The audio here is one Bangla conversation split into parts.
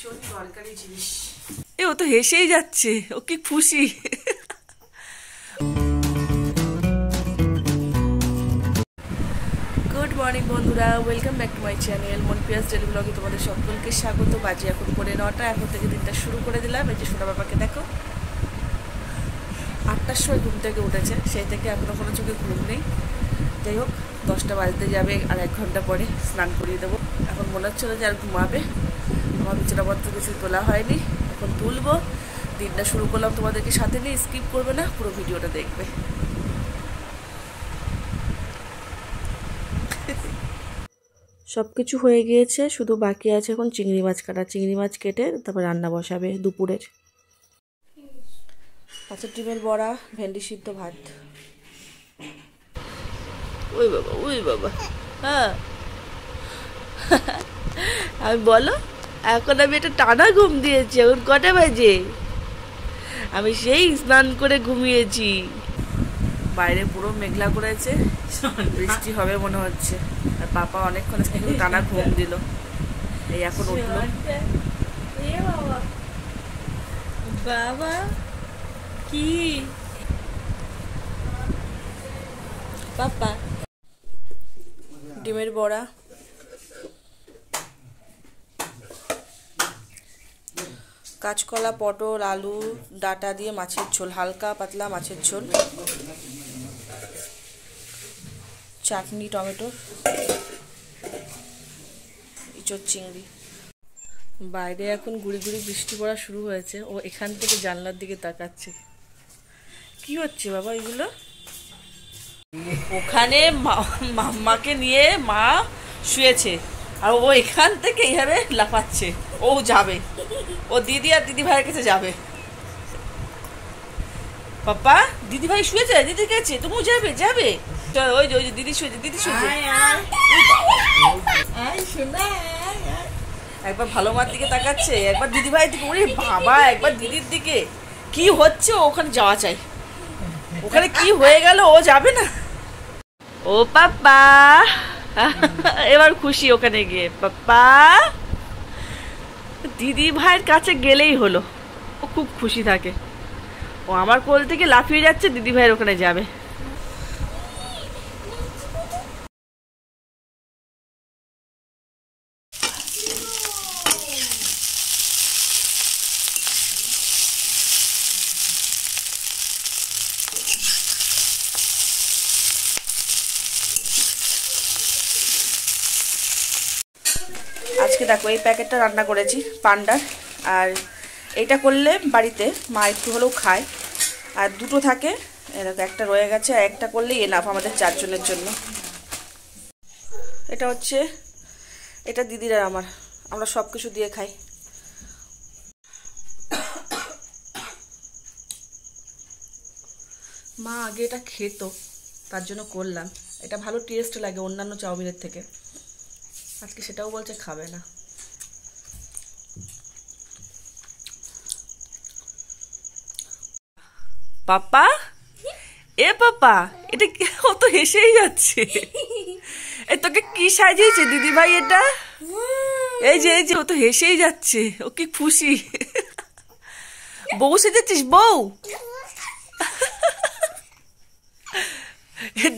ভীষণ দরকারি জিনিস। ও তো হেসেই যাচ্ছে, ও কি খুশি। গুড মর্নিং বন্ধুরা, welcome back to my channel মনপিয়াস ডেলি ব্লগে তোমাদের সকলকে স্বাগত। বাজে এখন 9:30, এখন থেকে দিনটা শুরু করে দিলাম। এই যে সোনা বাবাকে দেখো, 8টার সময় ঘুম থেকে উঠেছে, সেই থেকে এখনও কোনো চোখে ঘুম নেই। যাই হোক, 10টা বাজতে যাবে, আর 1 ঘন্টা পরে স্নান করিয়ে দেবো। এখন মনে হচ্ছিলো যে আর ঘুমাবে। আমার বিছানাপত্র কিছু তোলা হয়নি, এখন তুলবো। দিনটা শুরু করলাম তোমাদেরকে সাথে নিয়ে, স্কিপ করবে না, পুরো ভিডিওটা দেখবে। সব কিছু হয়ে গিয়েছে, শুধু বাকি আছে এখন চিংড়ি মাছ কাটা। চিংড়ি মাছ কেটে তারপর রান্না বসাবে দুপুরের। মাছের ডিমের বড়া, ভেন্ডি সিদ্ধ, ভাত। ওই বাবা, ওই বাবা, হ্যাঁ আমি বলো, এখন আমি একটা টানা ঘুম দিয়েছি। এখন কটা বাজে? আমি সেই স্নান করে ঘুমিয়েছি। বাইরে পুরো মেঘলা করেছে, বৃষ্টি হবে মনে হচ্ছে। আর পাপা অনেকক্ষণ টানা ঘুম দিল, এই এখন উঠলো। বাবা কি পাপা? ডিমের বড়া, কাঁচকলা, পটল, আলু, ডাটা দিয়ে মাছের ঝোল, হালকা পাতলা মাছের ঝোল, চাটনি, টমেটো, ইঁচড় চিংড়ি। বাইরে এখন গুড়ি গুড়ি বৃষ্টি পড়া শুরু হয়েছে। ও এখান থেকে জানলার দিকে তাকাচ্ছে। কি হচ্ছে বাবা এগুলো? ওখানে মাম্মাকে নিয়ে মা শুয়েছে, আর ও এখান থেকে এইভাবে লাফাচ্ছে। ও যাবে, ও দিদি আর দিদি ভাইয়ের কাছে যাবে। পাপা, দিদি ভাই শুয়েছে, দিদির কাছে তুমিও যাবে? যাবে, ওই যে দিদি শুয়েছে, দিদি শুয়েছে। একবার ভালো মার দিকে তাকাচ্ছে, একবার দিদি ভাইয়ের দিকে। ওরে বাবা, একবার দিদির দিকে। কি হচ্ছে? ওখানে যাওয়া চাই। ওখানে কি হয়ে গেল, ও যাবে না। ও পাপা, এবার খুশি ওখানে গিয়ে। পাপা, দিদি ভাইয়ের কাছে গেলেই হলো, ও খুব খুশি থাকে। ও আমার কোল থেকে লাফিয়ে যাচ্ছে, দিদি ভাইয়ের ওখানে যাবে। আজকে দেখো, এই প্যাকেটটা রান্না করেছি পান্ডার। আর এইটা করলে বাড়িতে মা একটু হলেও খায়, আর দুটো থাকে। এরকম একটা রয়ে গেছে, আর একটা করলেই এনাফ আমাদের 4 জনের জন্য। এটা হচ্ছে, এটা দিদির আর আমার, আমরা সব কিছু দিয়ে খাই। মা আগে এটা খেত, তার জন্য করলাম। এটা ভালো টেস্ট লাগে অন্যান্য চাউমিনের থেকে। আজকে সেটাও বলছে খাবে না। পাপা, এ পাপা, এটা ও তো হেসেই যাচ্ছে। এ তোকে কি সাজিয়েছে দিদি ভাই এটা? এই যে ও তো হেসেই যাচ্ছে, ও কি খুশি। বউ সেজেছিস, বউ?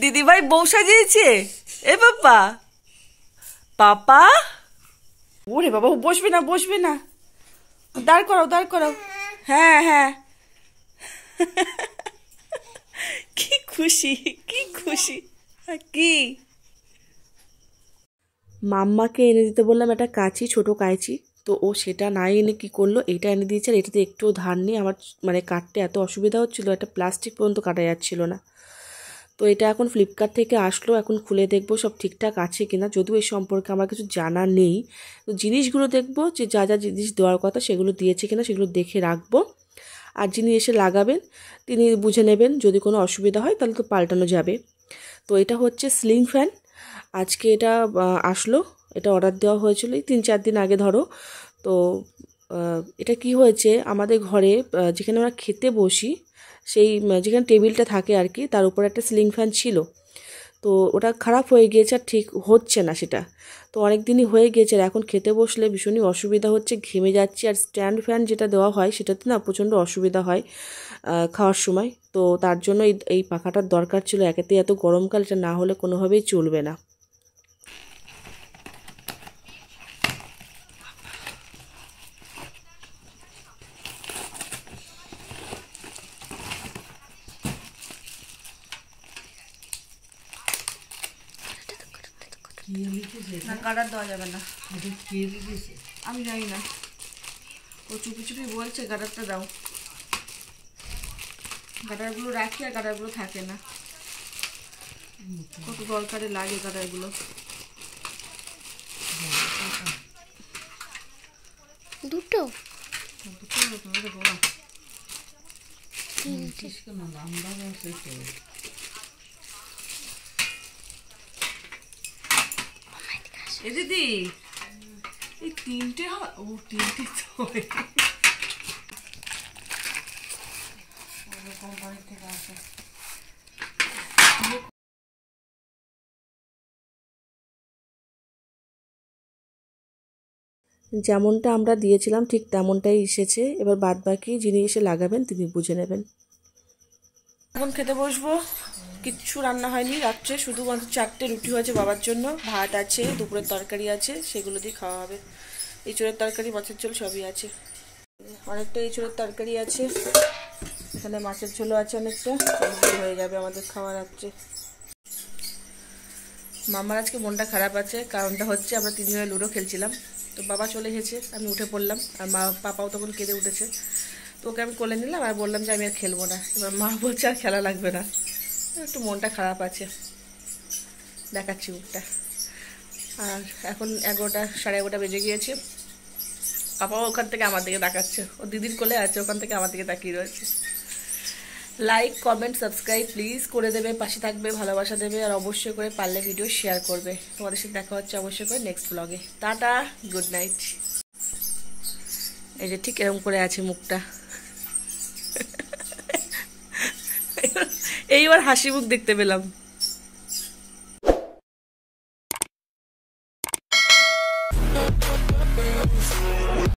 দিদি ভাই বউ সাজিয়েছে। এ পাপা, পাপা, ওরে বাবা, ও বসবে না, বসবে না। দাঁড় করাও, দাঁড় করাও। হ্যাঁ হ্যাঁ, কি খুশি, কি খুশি। কি মাম্মাকে এনে দিতে বললাম একটা কাঁচি, ছোট কাঁচি। তো ও সেটা না এনে কি করলো, এটা এনে দিয়েছে। আর এটাতে একটুও ধার নেই। আমার মানে কাটতে এত অসুবিধা হচ্ছিলো, একটা প্লাস্টিক পর্যন্ত কাটা যাচ্ছিল না। তো এটা এখন ফ্লিপকার্ট থেকে আসলো, এখন খুলে দেখবো সব ঠিকঠাক আছে কিনা। যদিও এই সম্পর্কে আমার কিছু জানা নেই, তো জিনিসগুলো দেখবো যে যা যা জিনিস দেওয়ার কথা সেগুলো দিয়েছে কিনা, সেগুলো দেখে রাখবো। আর যিনি এসে লাগাবেন তিনি বুঝে নেবেন, যদি কোনো অসুবিধা হয় তাহলে তো পাল্টানো যাবে। তো এটা হচ্ছে সিলিং ফ্যান। আজকে এটা আসলো, এটা অর্ডার দেওয়া হয়েছিল এই 3-4 দিন আগে ধরো। তো এটা কি হয়েছে, আমাদের ঘরে যেখানে আমরা খেতে বসি, সেই যেখানে টেবিলটা থাকে আর কি, তার উপর একটা সিলিং ফ্যান ছিল। তো ওটা খারাপ হয়ে গিয়েছে আর ঠিক হচ্ছে না সেটা। তো অনেক দিনই হয়ে গিয়েছে, আর এখন খেতে বসলে ভীষণই অসুবিধা হচ্ছে, ঘেমে যাচ্ছি। আর স্ট্যান্ড ফ্যান যেটা দেওয়া হয় সেটাতে না প্রচণ্ড অসুবিধা হয় খাওয়ার সময়। তো তার জন্য এই পাখাটার দরকার ছিল, একেতে এত গরমকাল, এটা না হলে কোনোভাবেই চলবে না। না কাটার দেওয়া যাবে না, আমি জানি না, ও চুপি চুপি বলছে কাটারটা দাও। কাটারগুলো রাখি আর কাটারগুলো থাকে না, কত দরকারে লাগে কাটারগুলো। দুটো এ দিদি, এই তিনটে হয়? ও তিনটে তো কোম্পানি থেকে আসে। যেমনটা আমরা দিয়েছিলাম ঠিক তেমনটাই এসেছে। এবার বাদ বাকি যিনি এসে লাগাবেন তিনি বুঝে নেবেন। এখন খেতে বসবো, কিচ্ছু রান্না হয়নি রাত্রে, শুধুমাত্র 4টে রুটি হয়েছে বাবার জন্য, ভাত আছে, দুপুরের তরকারি আছে, সেগুলো দিয়ে খাওয়া হবে। এঁচোড়ের তরকারি, মাছের ঝোল সবই আছে, অনেকটা এঁচোড়ের তরকারি আছে, এখানে মাছের ঝোলও আছে অনেকটা, হয়ে যাবে আমাদের খাওয়া রাত্রে। মামার আজকে মনটা খারাপ আছে, কারণটা হচ্ছে আমরা তিনজনে লুডো খেলছিলাম, তো বাবা চলে গেছে, আমি উঠে পড়লাম, আর পাপাও তখন কেঁদে উঠেছে, তো ওকে আমি কোলে নিলাম আর বললাম যে আমি আর খেলবো না। এবার মা বলছে আর খেলা লাগবে না, একটু মনটা খারাপ আছে, দেখাচ্ছি মুখটা। আর এখন 11টা, সাড়ে 11টা বেজে গিয়েছে, পাপাও ওখান থেকে আমার দিকে তাকাচ্ছে, ও দিদির কোলে আছে, ওখান থেকে আমার দিকে তাকিয়ে রয়েছে। লাইক কমেন্ট সাবস্ক্রাইব প্লিজ করে দেবে, পাশে থাকবে, ভালোবাসা দেবে, আর অবশ্যই করে পারলে ভিডিও শেয়ার করবে। তোমাদের সাথে দেখা হচ্ছে অবশ্যই করে নেক্সট ব্লগে। Tata, good night. এই যে ঠিক এরকম করে আছে মুখটা, এইবার হাসি মুখ দেখতে পেলাম।